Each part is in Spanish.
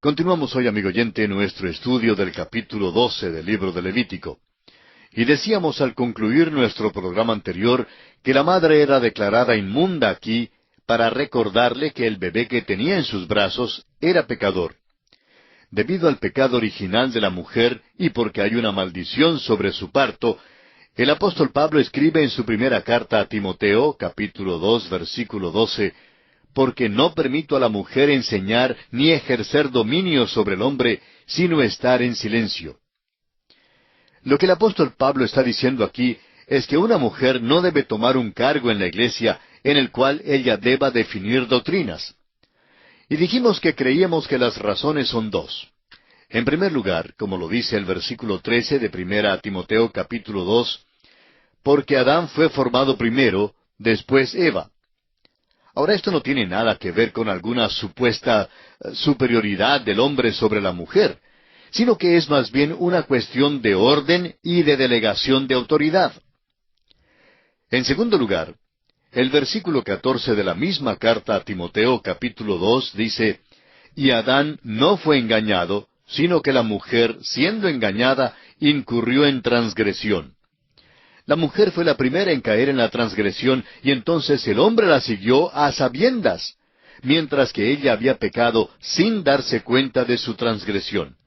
Continuamos hoy, amigo oyente, nuestro estudio del capítulo 12 del libro de Levítico. Y decíamos al concluir nuestro programa anterior que la madre era declarada inmunda aquí para recordarle que el bebé que tenía en sus brazos era pecador. Debido al pecado original de la mujer y porque hay una maldición sobre su parto, el apóstol Pablo escribe en su primera carta a Timoteo, capítulo 2, versículo 12, porque no permito a la mujer enseñar ni ejercer dominio sobre el hombre, sino estar en silencio. Lo que el apóstol Pablo está diciendo aquí es que una mujer no debe tomar un cargo en la iglesia en el cual ella deba definir doctrinas. Y dijimos que creíamos que las razones son dos. En primer lugar, como lo dice el versículo 13 de primera Timoteo capítulo 2, porque Adán fue formado primero, después Eva. Ahora, esto no tiene nada que ver con alguna supuesta superioridad del hombre sobre la mujer, sino que es más bien una cuestión de orden y de delegación de autoridad. En segundo lugar, el versículo 14 de la misma carta a Timoteo capítulo 2 dice, y Adán no fue engañado, sino que la mujer, siendo engañada, incurrió en transgresión. La mujer fue la primera en caer en la transgresión, y entonces el hombre la siguió a sabiendas, mientras que ella había pecado sin darse cuenta de su transgresión.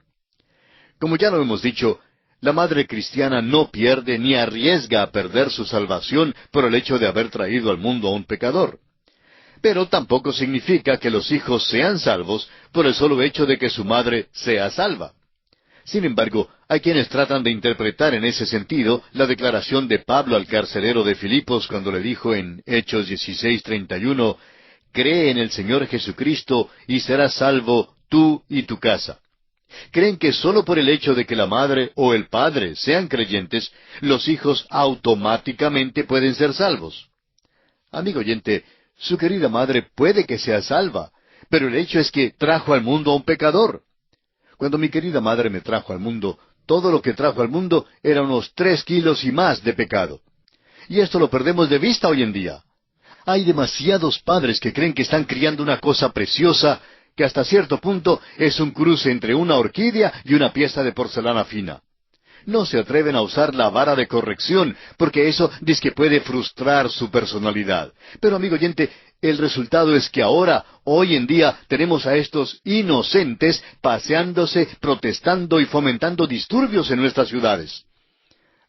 Como ya lo hemos dicho, la madre cristiana no pierde ni arriesga a perder su salvación por el hecho de haber traído al mundo a un pecador. Pero tampoco significa que los hijos sean salvos por el solo hecho de que su madre sea salva. Sin embargo, hay quienes tratan de interpretar en ese sentido la declaración de Pablo al carcelero de Filipos cuando le dijo en Hechos 16:31, cree en el Señor Jesucristo y serás salvo tú y tu casa. Creen que sólo por el hecho de que la madre o el padre sean creyentes, los hijos automáticamente pueden ser salvos. Amigo oyente, su querida madre puede que sea salva, pero el hecho es que trajo al mundo a un pecador. Cuando mi querida madre me trajo al mundo, todo lo que trajo al mundo era unos 3 kilos y más de pecado. Y esto lo perdemos de vista hoy en día. Hay demasiados padres que creen que están criando una cosa preciosa, que hasta cierto punto es un cruce entre una orquídea y una pieza de porcelana fina. No se atreven a usar la vara de corrección, porque eso dice que puede frustrar su personalidad. Pero, amigo oyente, el resultado es que ahora, hoy en día, tenemos a estos inocentes paseándose, protestando y fomentando disturbios en nuestras ciudades.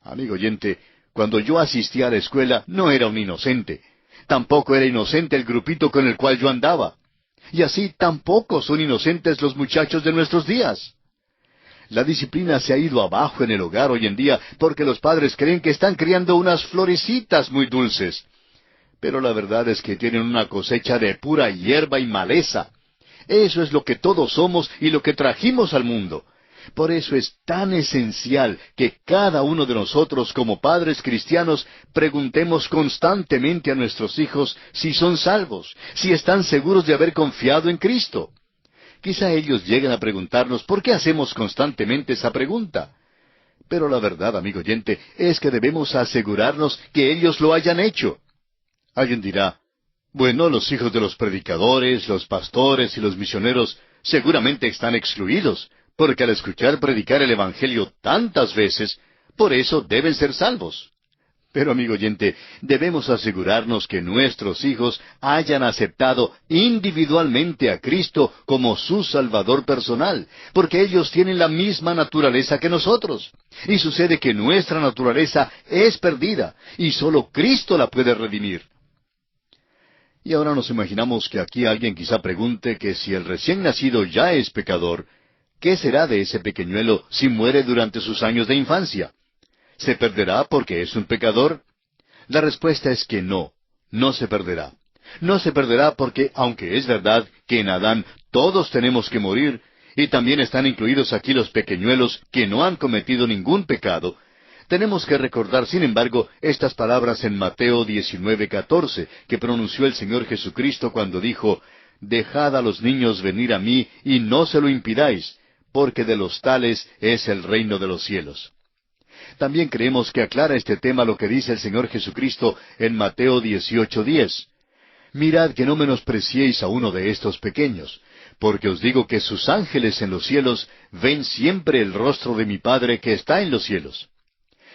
Amigo oyente, cuando yo asistía a la escuela no era un inocente. Tampoco era inocente el grupito con el cual yo andaba. Y así tampoco son inocentes los muchachos de nuestros días. La disciplina se ha ido abajo en el hogar hoy en día porque los padres creen que están criando unas florecitas muy dulces. Pero la verdad es que tienen una cosecha de pura hierba y maleza. Eso es lo que todos somos y lo que trajimos al mundo. Por eso es tan esencial que cada uno de nosotros como padres cristianos preguntemos constantemente a nuestros hijos si son salvos, si están seguros de haber confiado en Cristo. Quizá ellos lleguen a preguntarnos por qué hacemos constantemente esa pregunta. Pero la verdad, amigo oyente, es que debemos asegurarnos que ellos lo hayan hecho. Alguien dirá, bueno, los hijos de los predicadores, los pastores y los misioneros seguramente están excluidos, porque al escuchar predicar el Evangelio tantas veces, por eso deben ser salvos. Pero, amigo oyente, debemos asegurarnos que nuestros hijos hayan aceptado individualmente a Cristo como su Salvador personal, porque ellos tienen la misma naturaleza que nosotros. Y sucede que nuestra naturaleza es perdida, y solo Cristo la puede redimir. Y ahora nos imaginamos que aquí alguien quizá pregunte que si el recién nacido ya es pecador, ¿qué será de ese pequeñuelo si muere durante sus años de infancia? ¿Se perderá porque es un pecador? La respuesta es que no, no se perderá. No se perderá porque, aunque es verdad que en Adán todos tenemos que morir, y también están incluidos aquí los pequeñuelos que no han cometido ningún pecado, tenemos que recordar, sin embargo, estas palabras en Mateo 19:14, que pronunció el Señor Jesucristo cuando dijo, «Dejad a los niños venir a mí, y no se lo impidáis, porque de los tales es el reino de los cielos». También creemos que aclara este tema lo que dice el Señor Jesucristo en Mateo 18:10. Mirad que no menospreciéis a uno de estos pequeños, porque os digo que sus ángeles en los cielos ven siempre el rostro de mi Padre que está en los cielos.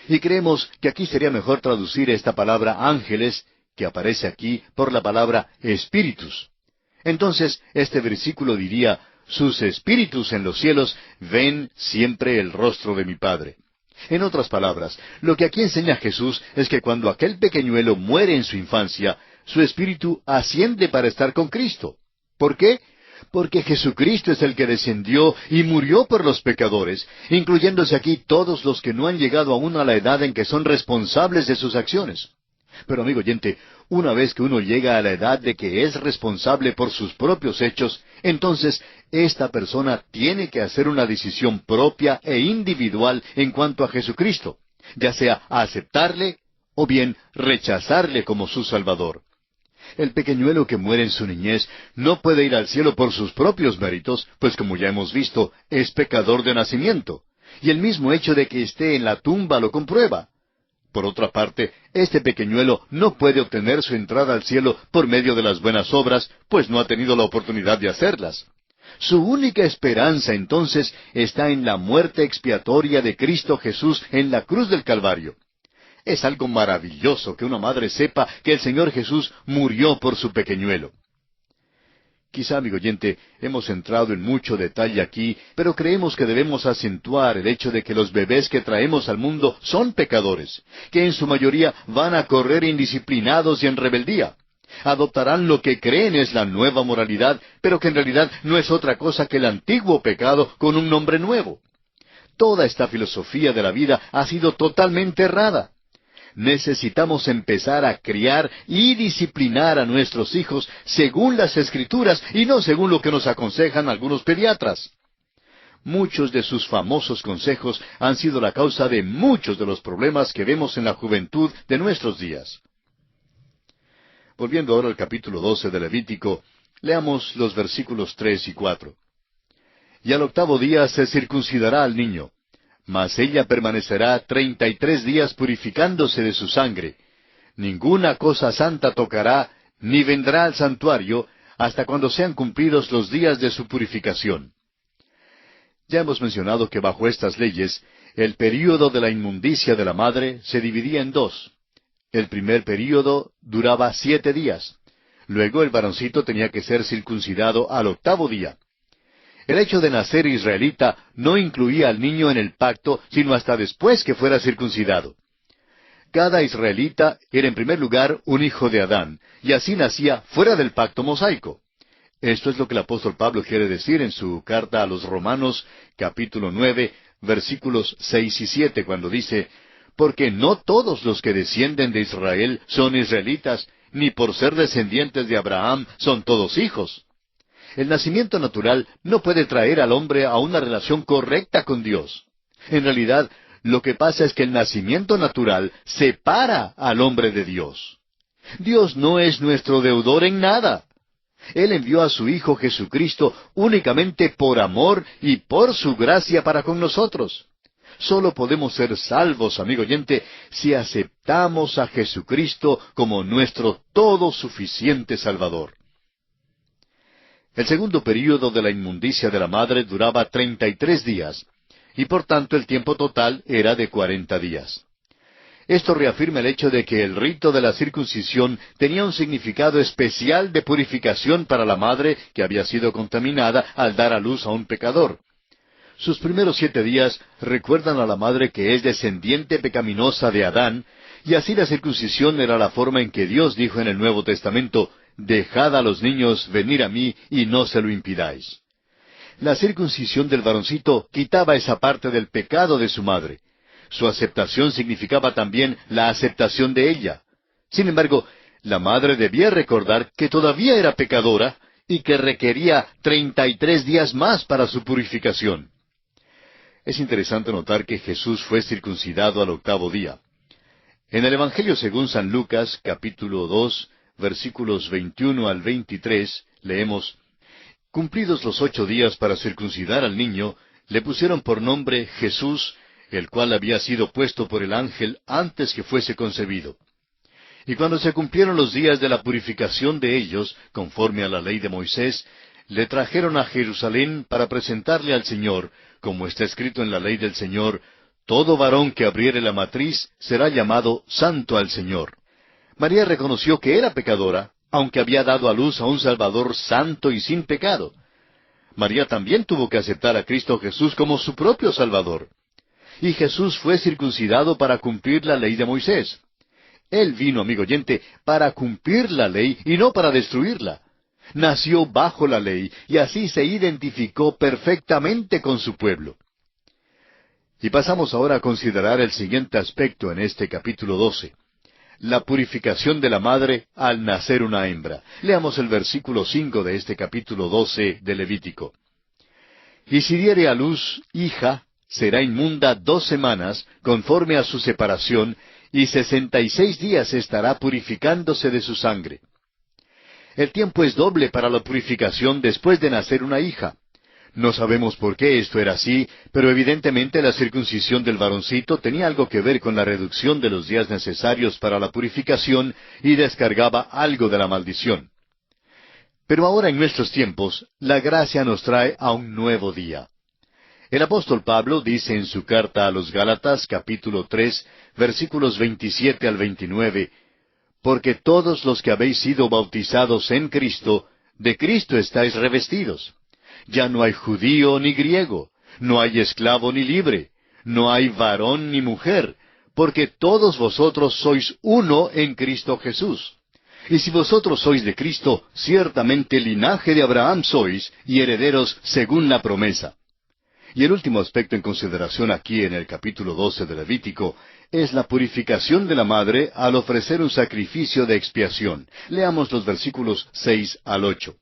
Y creemos que aquí sería mejor traducir esta palabra ángeles, que aparece aquí, por la palabra espíritus. Entonces, este versículo diría, sus espíritus en los cielos ven siempre el rostro de mi Padre. En otras palabras, lo que aquí enseña Jesús es que cuando aquel pequeñuelo muere en su infancia, su espíritu asciende para estar con Cristo. ¿Por qué? Porque Jesucristo es el que descendió y murió por los pecadores, incluyéndose aquí todos los que no han llegado aún a la edad en que son responsables de sus acciones. Pero amigo oyente, una vez que uno llega a la edad de que es responsable por sus propios hechos, entonces esta persona tiene que hacer una decisión propia e individual en cuanto a Jesucristo, ya sea aceptarle o bien rechazarle como su Salvador. El pequeñuelo que muere en su niñez no puede ir al cielo por sus propios méritos, pues como ya hemos visto, es pecador de nacimiento, y el mismo hecho de que esté en la tumba lo comprueba. Por otra parte, este pequeñuelo no puede obtener su entrada al cielo por medio de las buenas obras, pues no ha tenido la oportunidad de hacerlas. Su única esperanza entonces está en la muerte expiatoria de Cristo Jesús en la cruz del Calvario. Es algo maravilloso que una madre sepa que el Señor Jesús murió por su pequeñuelo. Quizá, amigo oyente, hemos entrado en mucho detalle aquí, pero creemos que debemos acentuar el hecho de que los bebés que traemos al mundo son pecadores, que en su mayoría van a correr indisciplinados y en rebeldía. Adoptarán lo que creen es la nueva moralidad, pero que en realidad no es otra cosa que el antiguo pecado con un nombre nuevo. Toda esta filosofía de la vida ha sido totalmente errada. Necesitamos empezar a criar y disciplinar a nuestros hijos según las Escrituras y no según lo que nos aconsejan algunos pediatras. Muchos de sus famosos consejos han sido la causa de muchos de los problemas que vemos en la juventud de nuestros días. Volviendo ahora al capítulo 12 de Levítico, leamos los versículos 3 y 4. Y al octavo día se circuncidará al niño. Mas ella permanecerá 33 días purificándose de su sangre. Ninguna cosa santa tocará, ni vendrá al santuario, hasta cuando sean cumplidos los días de su purificación. Ya hemos mencionado que bajo estas leyes, el período de la inmundicia de la madre se dividía en dos. El primer período duraba 7 días. Luego el varoncito tenía que ser circuncidado al octavo día. El hecho de nacer israelita no incluía al niño en el pacto, sino hasta después que fuera circuncidado. Cada israelita era en primer lugar un hijo de Adán, y así nacía fuera del pacto mosaico. Esto es lo que el apóstol Pablo quiere decir en su carta a los Romanos, capítulo 9, versículos 6 y 7, cuando dice, «Porque no todos los que descienden de Israel son israelitas, ni por ser descendientes de Abraham son todos hijos». El nacimiento natural no puede traer al hombre a una relación correcta con Dios. En realidad, lo que pasa es que el nacimiento natural separa al hombre de Dios. Dios no es nuestro deudor en nada. Él envió a su Hijo Jesucristo únicamente por amor y por su gracia para con nosotros. Solo podemos ser salvos, amigo oyente, si aceptamos a Jesucristo como nuestro todo suficiente Salvador. El segundo período de la inmundicia de la madre duraba 33 días, y por tanto el tiempo total era de 40 días. Esto reafirma el hecho de que el rito de la circuncisión tenía un significado especial de purificación para la madre que había sido contaminada al dar a luz a un pecador. Sus primeros 7 días recuerdan a la madre que es descendiente pecaminosa de Adán, y así la circuncisión era la forma en que Dios dijo en el Nuevo Testamento, «Dejad a los niños venir a mí y no se lo impidáis». La circuncisión del varoncito quitaba esa parte del pecado de su madre. Su aceptación significaba también la aceptación de ella. Sin embargo, la madre debía recordar que todavía era pecadora y que requería 33 días más para su purificación. Es interesante notar que Jesús fue circuncidado al octavo día. En el Evangelio según San Lucas, capítulo 2, versículos 21 al 23, leemos, «Cumplidos los 8 días para circuncidar al niño, le pusieron por nombre Jesús, el cual había sido puesto por el ángel antes que fuese concebido. Y cuando se cumplieron los días de la purificación de ellos, conforme a la ley de Moisés, le trajeron a Jerusalén para presentarle al Señor, como está escrito en la ley del Señor: todo varón que abriere la matriz será llamado santo al Señor. María reconoció que era pecadora, aunque había dado a luz a un Salvador santo y sin pecado. María también tuvo que aceptar a Cristo Jesús como su propio Salvador. Y Jesús fue circuncidado para cumplir la ley de Moisés. Él vino, amigo oyente, para cumplir la ley y no para destruirla. Nació bajo la ley y así se identificó perfectamente con su pueblo. Y pasamos ahora a considerar el siguiente aspecto en este capítulo 12. La purificación de la madre al nacer una hembra. Leamos el versículo 5 de este capítulo 12 de Levítico. Y si diere a luz hija, será inmunda 2 semanas, conforme a su separación, y 66 días estará purificándose de su sangre. El tiempo es doble para la purificación después de nacer una hija. No sabemos por qué esto era así, pero evidentemente la circuncisión del varoncito tenía algo que ver con la reducción de los días necesarios para la purificación y descargaba algo de la maldición. Pero ahora en nuestros tiempos, la gracia nos trae a un nuevo día. El apóstol Pablo dice en su carta a los Gálatas, capítulo 3, versículos 27 al 29, porque todos los que habéis sido bautizados en Cristo, de Cristo estáis revestidos. Ya no hay judío ni griego, no hay esclavo ni libre, no hay varón ni mujer, porque todos vosotros sois uno en Cristo Jesús. Y si vosotros sois de Cristo, ciertamente linaje de Abraham sois, y herederos según la promesa. Y el último aspecto en consideración aquí en el capítulo 12 de Levítico es la purificación de la madre al ofrecer un sacrificio de expiación. Leamos los versículos 6 al 8.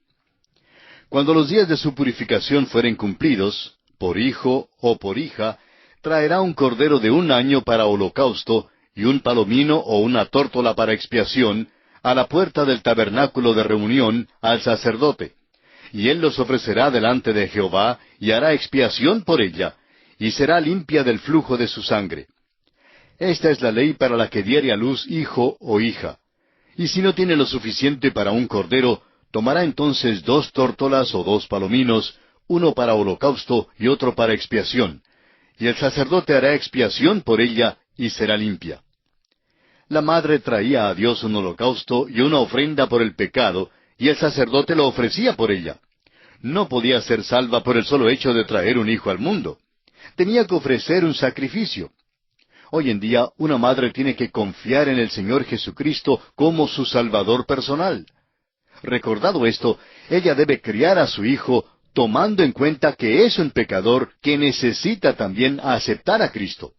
Cuando los días de su purificación fueren cumplidos, por hijo o por hija, traerá un cordero de 1 año para holocausto, y un palomino o una tórtola para expiación, a la puerta del tabernáculo de reunión, al sacerdote. Y él los ofrecerá delante de Jehová, y hará expiación por ella, y será limpia del flujo de su sangre. Esta es la ley para la que diere a luz hijo o hija. Y si no tiene lo suficiente para un cordero, tomará entonces 2 tórtolas o 2 palominos, uno para holocausto y otro para expiación, y el sacerdote hará expiación por ella, y será limpia. La madre traía a Dios un holocausto y una ofrenda por el pecado, y el sacerdote lo ofrecía por ella. No podía ser salva por el solo hecho de traer un hijo al mundo. Tenía que ofrecer un sacrificio. Hoy en día, una madre tiene que confiar en el Señor Jesucristo como su Salvador personal. Recordado esto, ella debe criar a su hijo tomando en cuenta que es un pecador que necesita también aceptar a Cristo.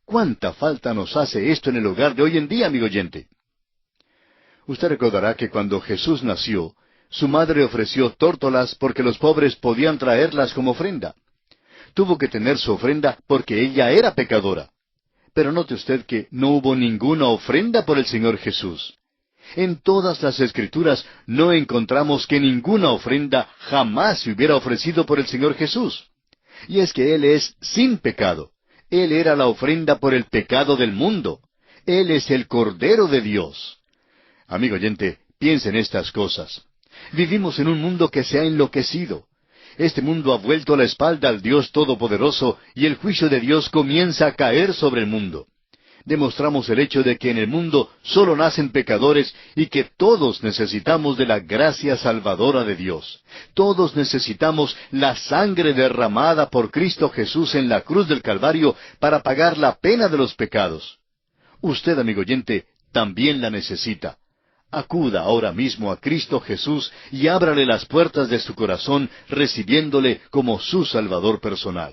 ¿Cuánta falta nos hace esto en el hogar de hoy en día, amigo oyente? Usted recordará que cuando Jesús nació, su madre ofreció tórtolas porque los pobres podían traerlas como ofrenda. Tuvo que tener su ofrenda porque ella era pecadora. Pero note usted que no hubo ninguna ofrenda por el Señor Jesús. En todas las Escrituras no encontramos que ninguna ofrenda jamás se hubiera ofrecido por el Señor Jesús. Y es que Él es sin pecado. Él era la ofrenda por el pecado del mundo. Él es el Cordero de Dios. Amigo oyente, piense en estas cosas. Vivimos en un mundo que se ha enloquecido. Este mundo ha vuelto la espalda al Dios Todopoderoso y el juicio de Dios comienza a caer sobre el mundo. Demostramos el hecho de que en el mundo solo nacen pecadores y que todos necesitamos de la gracia salvadora de Dios. Todos necesitamos la sangre derramada por Cristo Jesús en la cruz del Calvario para pagar la pena de los pecados. Usted, amigo oyente, también la necesita. Acuda ahora mismo a Cristo Jesús y ábrale las puertas de su corazón, recibiéndole como su Salvador personal.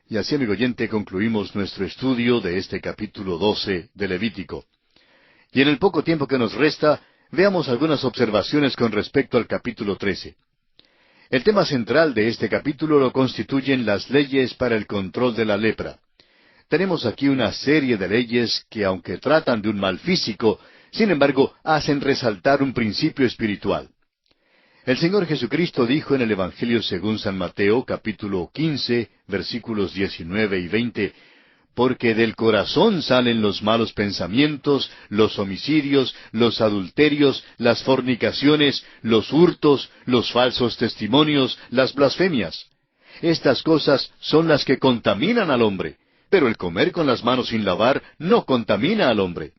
Y así, amigo oyente, concluimos nuestro estudio de este capítulo 12 de Levítico. Y en el poco tiempo que nos resta, veamos algunas observaciones con respecto al capítulo 13. El tema central de este capítulo lo constituyen las leyes para el control de la lepra. Tenemos aquí una serie de leyes que, aunque tratan de un mal físico, sin embargo, hacen resaltar un principio espiritual. El Señor Jesucristo dijo en el Evangelio según San Mateo, capítulo 15, versículos 19 y 20, porque del corazón salen los malos pensamientos, los homicidios, los adulterios, las fornicaciones, los hurtos, los falsos testimonios, las blasfemias. Estas cosas son las que contaminan al hombre, pero el comer con las manos sin lavar no contamina al hombre.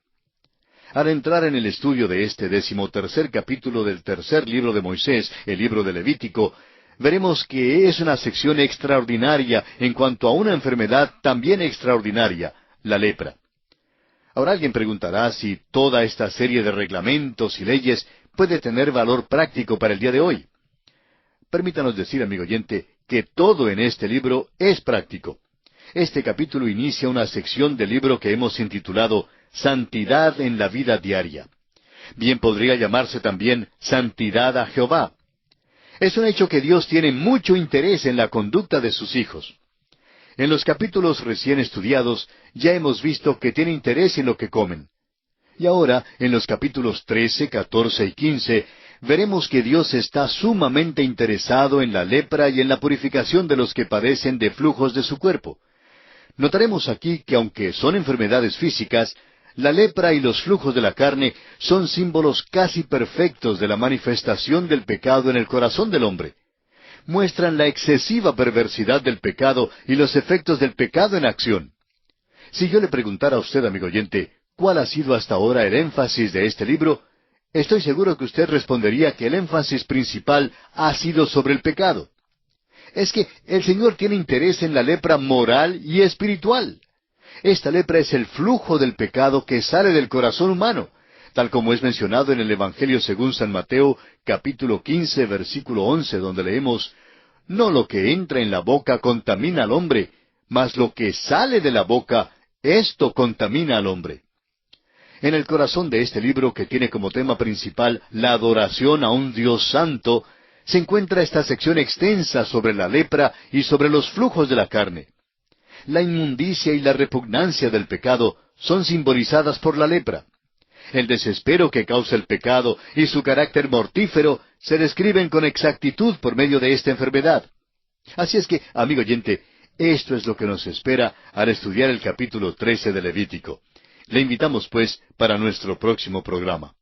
Al entrar en el estudio de este 13º capítulo del tercer libro de Moisés, el libro de Levítico, veremos que es una sección extraordinaria en cuanto a una enfermedad también extraordinaria, la lepra. Ahora alguien preguntará si toda esta serie de reglamentos y leyes puede tener valor práctico para el día de hoy. Permítanos decir, amigo oyente, que todo en este libro es práctico. Este capítulo inicia una sección del libro que hemos intitulado Santidad en la vida diaria. Bien podría llamarse también Santidad a Jehová. Es un hecho que Dios tiene mucho interés en la conducta de sus hijos. En los capítulos recién estudiados ya hemos visto que tiene interés en lo que comen. Y ahora, en los capítulos 13, 14 y 15, veremos que Dios está sumamente interesado en la lepra y en la purificación de los que padecen de flujos de su cuerpo. Notaremos aquí que aunque son enfermedades físicas, la lepra y los flujos de la carne son símbolos casi perfectos de la manifestación del pecado en el corazón del hombre. Muestran la excesiva perversidad del pecado y los efectos del pecado en acción. Si yo le preguntara a usted, amigo oyente, ¿cuál ha sido hasta ahora el énfasis de este libro? Estoy seguro que usted respondería que el énfasis principal ha sido sobre el pecado. Es que el Señor tiene interés en la lepra moral y espiritual. Esta lepra es el flujo del pecado que sale del corazón humano, tal como es mencionado en el Evangelio según San Mateo, capítulo 15, versículo 11, donde leemos, «No lo que entra en la boca contamina al hombre, mas lo que sale de la boca, esto contamina al hombre». En el corazón de este libro, que tiene como tema principal la adoración a un Dios santo, se encuentra esta sección extensa sobre la lepra y sobre los flujos de la carne. La inmundicia y la repugnancia del pecado son simbolizadas por la lepra. El desespero que causa el pecado y su carácter mortífero se describen con exactitud por medio de esta enfermedad. Así es que, amigo oyente, esto es lo que nos espera al estudiar el capítulo 13 de Levítico. Le invitamos, pues, para nuestro próximo programa.